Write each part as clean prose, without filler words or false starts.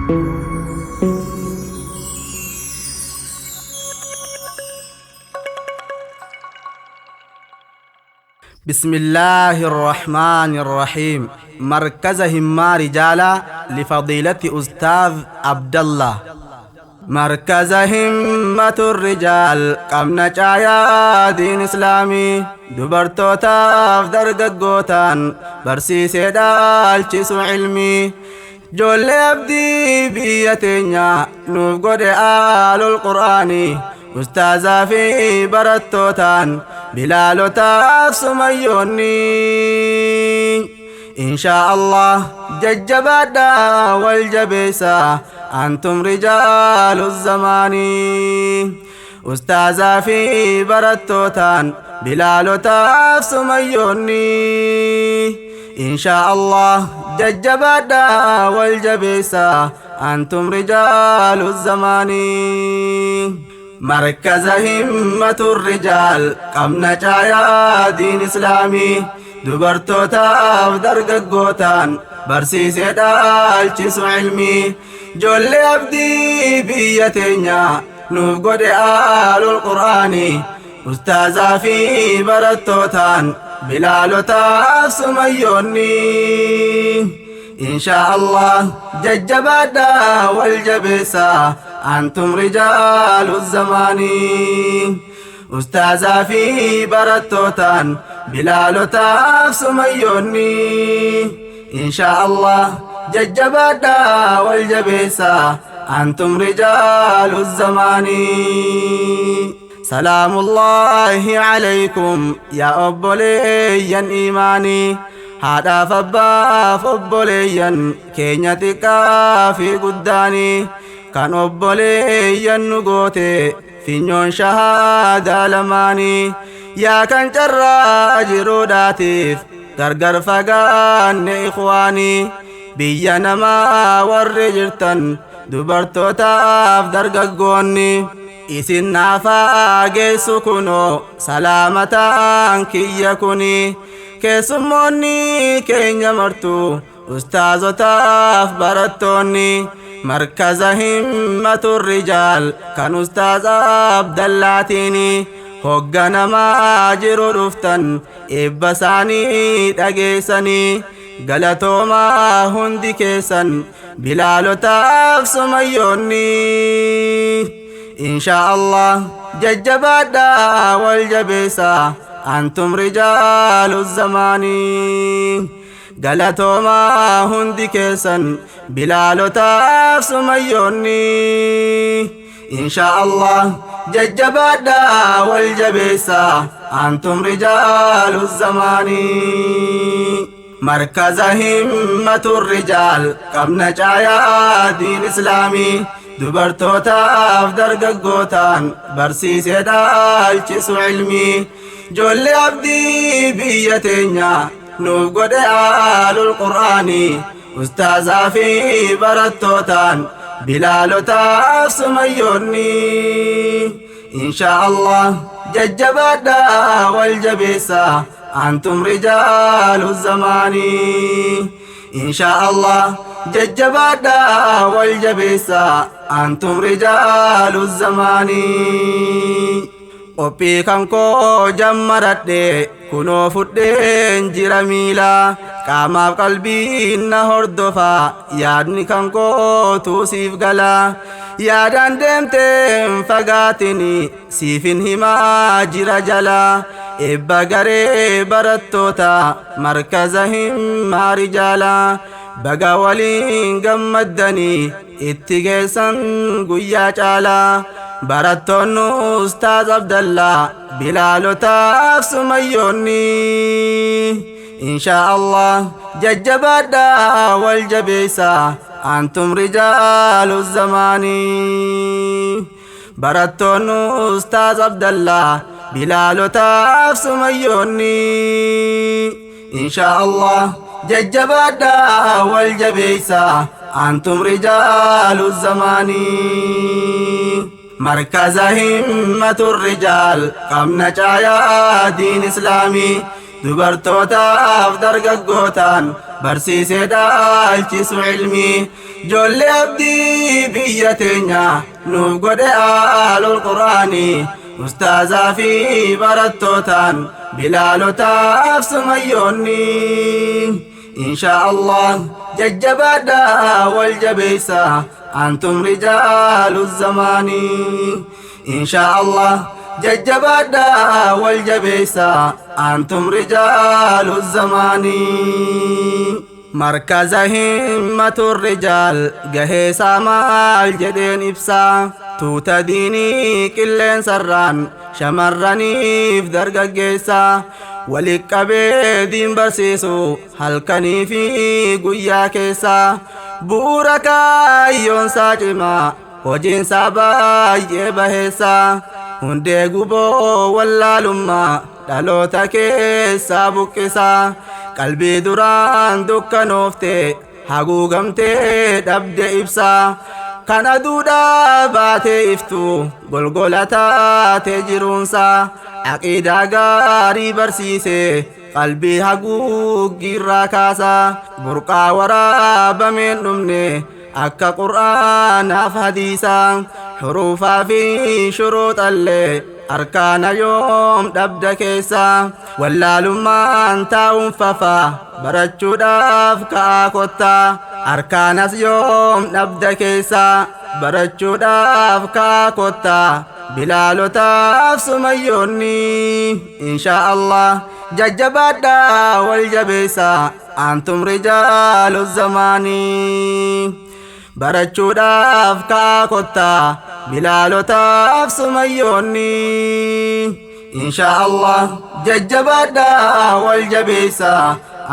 بسم الله الرحمن الرحيم. مركز همة رجالا لفضيلة أستاذ عبد الله. مركز همة الرجال قمنا جايا دين إسلامي دبرتوتا درجة قوتان برسيسي دالچس علمي جول أبدي بيتنا نفقد آل القرآن أستاذا في برتوتان بلال تاف سميوني إن شاء الله ججبادا والجبسا أنتم رجال الزمان أستاذا في برتوتان بلال تاف سميوني إن شاء الله ججبادا والجبسا أنتم رجال الزمان. مركز همة الرجال قمنا جايا دين إسلامي دبرتوتا درجة قوتان برسيسي دالچس علمي جول أبدي بيتنا نفقد آل القرآن أستاذا في برتوتان بلال تاف سميوني إن شاء الله ججبادا والجبسا أنتم رجال الزمان أستاذا في برتوتان بلال تاف سميوني إن شاء الله ججبادا والجبسا أنتم رجال الزمان. سلام الله عليكم يا أبولي إيماني هذا فبا فبولي كينيتك في قداني كان أبولي نقوتي في نيون شهادة لماني يا كان جرى جروداتيف غرغر فقان إخواني بيانا ما ورجرتن دبرتو تاف درققوني إسن نافا جيسو كنو سلامتان كي يكوني كيسموني كين يمرتو أستاذ تاف برتوني مركز همة الرجال كان أستاذ عبد اللاتيني هوغانا ما جرو رفتن إبساني تاقيساني غلطو ما هندي كيسان بلال تاف سميوني إن شاء الله ججبادا والجبسا أنتم رجال الزمان غلطو ما هندي كيسان بلال تاف سميوني إن شاء الله ججبادا والجبسا أنتم رجال الزمان. مركز همة الرجال قمنا جايا دين إسلامي دبرتوتا درجة قوتان برسيسي دالچس علمي جول أبدي بيتنا نفقد آل القرآن أستاذا في برتوتان بلال تاف سميوني إن شاء الله ججبادا والجبسا أنتم رجال الزمان إن شاء الله ججبادا والجبسا أنتم رجال الزمان. Opi kanko jammaradhe kuno fudhen jira mila qaamaaf qalbiin na hordofa yaadni kanko tuusiif gala yaadan deemteen fagaatini siifin himaa jira jala ebba garee barattoota markaza himmaa rijaala baga waliin gammaddanii itti geessan guyyaa caala barattoonni Ustaaz Abdallah Bilaal taaf Sumayyoonni إن شاء الله ججبادا والجبيسا أنتم رجال الزمان براتون أستاذ عبد الله بلال تاف سميوني إن شاء الله ججبادا والجبيسا أنتم رجال الزمان مركز همة الرجال قمنا جايا دين إسلامي dubartootaaf dargaggootaan barsiisee dhaalchisu ilmii ijoollee abdii biyya teenya nuuf godhe aalul quraanii ustaazaa fi barattootaan bilaalotaaf sumayyoonni inshaa Allah jajjabaadha wal jabeessa antum rijaalu zamaanii inshaa Allah jajjabaadha wal jabeessa antum rijaalu zamaanii markaza himmatu rijaal gaheesaa maal jedheen ibsaa tuuta diinii qilleensarraan shamarraniif dargaggeessa walitti qabee diin barsiisu halkanii fi guyyaa keessa bu'uura kaayyoonsaa cimaa hojiinsaa baay'ee baheessa hundee guboo wallaalummaa dhaloota keessaa buqqisa qalbii duraan dukkanoofte haguugamtee dhabde ibsa kan aduudhaa baatee iftu golgolataa jiruunsa aqiidaa gaarii barsiise qalbii haguuggiirraa kaasa burqaa waraabameen dhumne akka qur'aanaaf hadiisa xuruufaa fi shuruuxallee arkaana yoom dhabda keessa wallaalummaan taa'uun fafa barachuudhaaf ka'aa kottaa arkaanas yoom dhabda keessa barachuudhaaf ka'aa kottaa bilaalotaaf sumayyoonni inshaa Allah jajjabaadha wal jabeessa antum rijaalu zamaanii barachuudhaaf ka'aa kottaa bilaalotaaf sumayyoonni inshaa Allah jajjabaadha wal jabeessa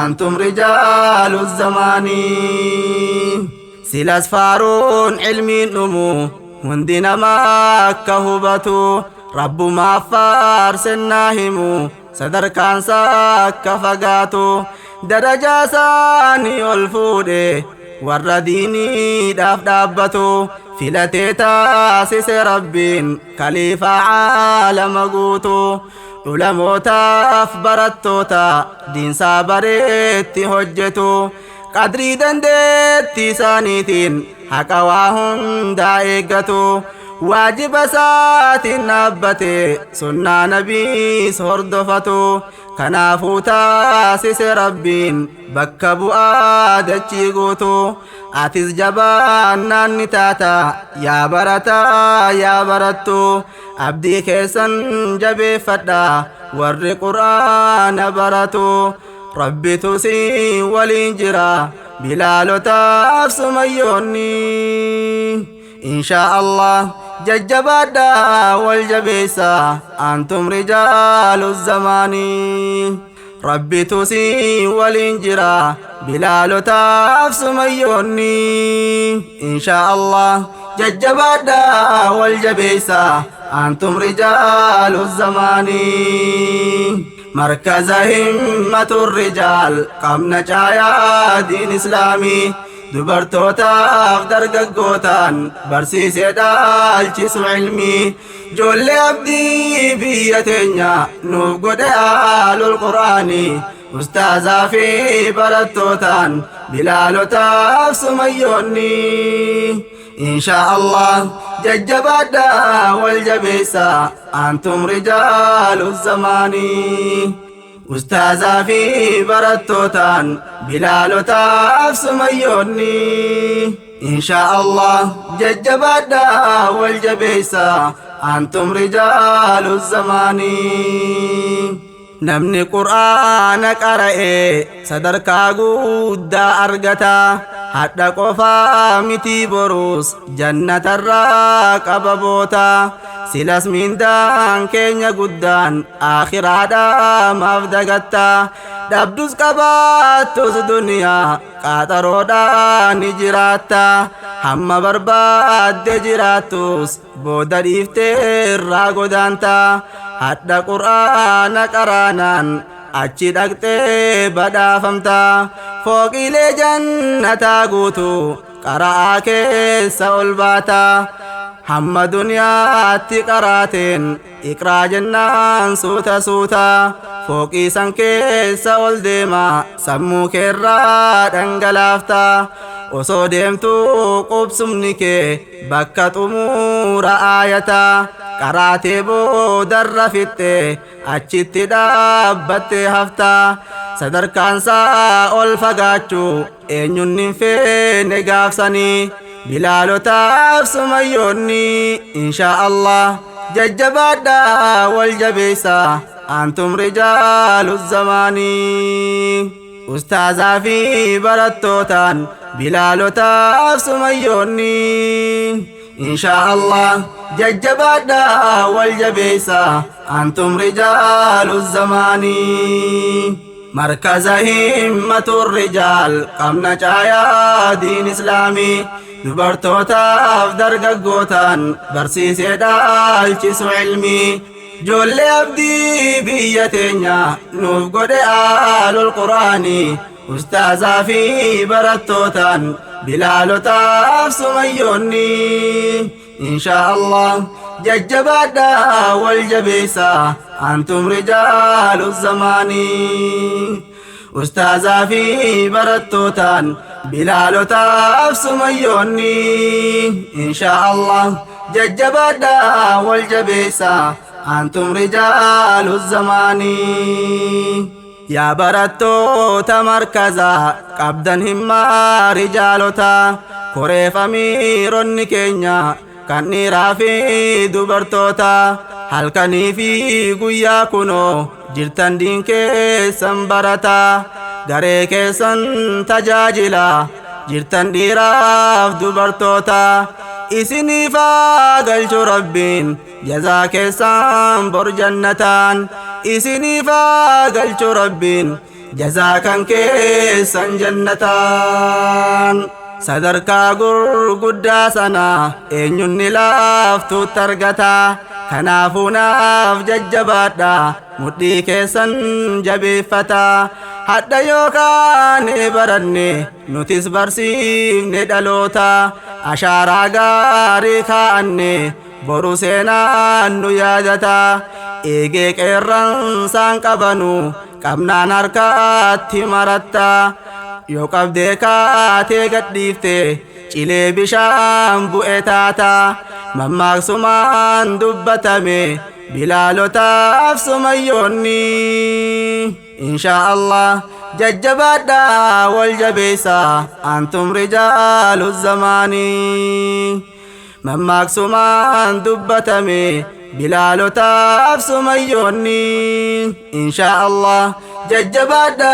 antum rijaalu zamaanii silas faaruun ilmiin dhumu hundi namaa akka hubatu rabbumaaf faarsennaa himu sadarkaansaa akka fagaatu darajaa isaanii ol fuudhe warra diiniidhaaf dhaabbatu filatee taasise rabbiin kaliifaa caalama guutu ulamootaaf barattoota diinsaa bareetti hojjetu qadrii dandeettii isaaniitiin haqa waa hundaa eeggatu waajiba isaatiin dhaabbate sunnaa nabiis hordofatu kanaafuu taasise rabbiin bakka bu'aa dachii guutu atis jabaannaan ni taata yaa barataa yaa barattu abdii keessan jabeeffadha warri qur'aana baratu rabbitu si waliin jira bilaalotaaf sumayyoonni inshaa Allah jajjabaadha wal jabeessa antum rijaalu zamaanii rabbitu si waliin jira bilaalotaaf sumayyoonni inshaa Allah jajjabaadha wal jabeessa antum rijaalu zamaanii markaza himmatu rijaal qabna caayaa diin islaamii dubartootaaf dargaggootaan barsiisee dhaalchisu ilmii ijoollee abdii biyya teenya nuuf godhe aalul quraanii ustaazaa fi barattootaan bilaalotaaf sumayyoonni inshaa Allah jajjabaadha wal jabeessa antum rijaalu zamaanii ustaazaa fi barattootaan bilaalotaaf sumayyoonni inshaa Allah jajjabaadha wal jabeessa antum rijaalu zamaanii namni qur'aana qara'e sadarkaa guddaa argata hadha qofaa miti boruus jannatarraa qaba boota silas mindaan keenya guddaan akhiraadhaa maaf dagatta dhabdus qabaattus duniyaa qaaxaroodhaa ni jiraatta hamma barbaadde jiraattus booda dhiiftee irraa godaanta hadha qur'aana qaraanaan achi dhaqxee badhaafamta fooqiilee jannataa guutu qara'aa keessa ol baata hamma duniyaatti qaraateen iqraa jennaan suuta suuta fooqii san keessa ol deema sammuu keerraa dhangalaafta osoo deemtuu qubsumni kee bakka xumuura aayata qaraatee boodarra fixxe achitti dhaabbattee hafta sadarkaansaa ol fagaachuu eenyuun hin feene gaafsanii bilaalotaaf sumayyoonni inshaa Allah jajjabaadha wal jabeessa antum rijaalu zamaanii ustaazaa fi barattootaan bilaalotaaf sumayyoonni inshaa Allah jajjabaadha wal jabeessa antum rijaalu zamaanii مركز همة الرجال قمنا جايا دين إسلامي dubartootaaf dargaggootaan barsiisee dhaalchisu ilmi ijoollee abdii biyya teenya nuuf godhe aalul quraanii ustaazaa fi barattootaan bilaalotaaf sumayyoonni inshaa Allah jajjabaadha wal jabeessa antum rijaalu zamaanii ustaazaa fi barattootaan bilaalotaaf sumayyoonni inshaa Allah jajjabaadha wal jabeessa antum rijaalu zamaanii yaa barattoota markazaa qabdan himmaa rijaalota koreef amiironni keenya kan dhiiraa fi dubartoota halkanii fi guyyaa kunoo jirtan diin keessan barata garee keessan tajaajila jirtan dhiiraaf dubartoota isiniif galchu rabbiin jazaa keessan bor jannataan isiniif galchu rabbiin jazaa kan keessan jannataan sadarkaa gurguddaa sana eenyuun ni laaftuutti argata kanaafuu naaf jajjabaadha mudhii keessan jabeeffata hadha yookaan baranne nutis barsiifne dhaloota ashaaraa gaarii kaa'anne boru seenaan nu yaadata eegee qeerransaan qabanu qabnaan harkaatti maratta yoo qabdee kaatee gadhiifte cilee bishaan bu'e taata mammaaksumaan dubbatame bilaalotaaf sumayyoonni inshaa Allah jajjabaadha wal jabeessa antum rijaalu zamaanii mammaaksumaan dubbatame bilaalotaaf sumayyoonni inshaa Allah jajjabaadha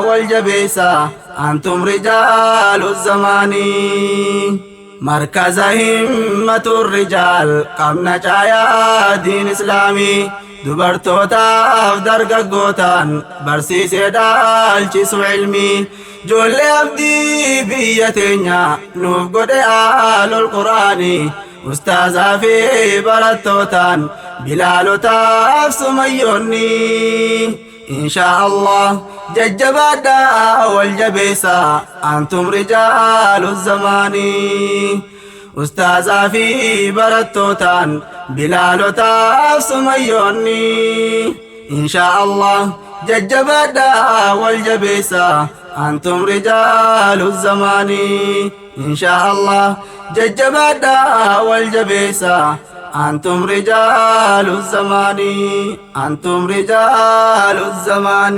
wal jabeessa antum rijaalu zamaanii مركز همة الرجال قمنا جايا دين إسلامي dubartootaaf dargaggootaan barsiisee dhaalchisu ilmi ijoollee abdii biyya teenya nuuf godhe aalul quraanii ustaazaa fi barattootaan bilaalotaaf sumayyoonni inshaa Allah jajjabaadha wal jabeessa antum rijaalu zamaanii ustaazaa fi barattootaan bilaalotaaf sumayyoonni inshaa Allah jajjabaadha wal jabeessa antum rijaalu zamaanii inshaa Allah jajjabaadha wal jabeessa أنتم رجال الزمان أنتم رجال الزمان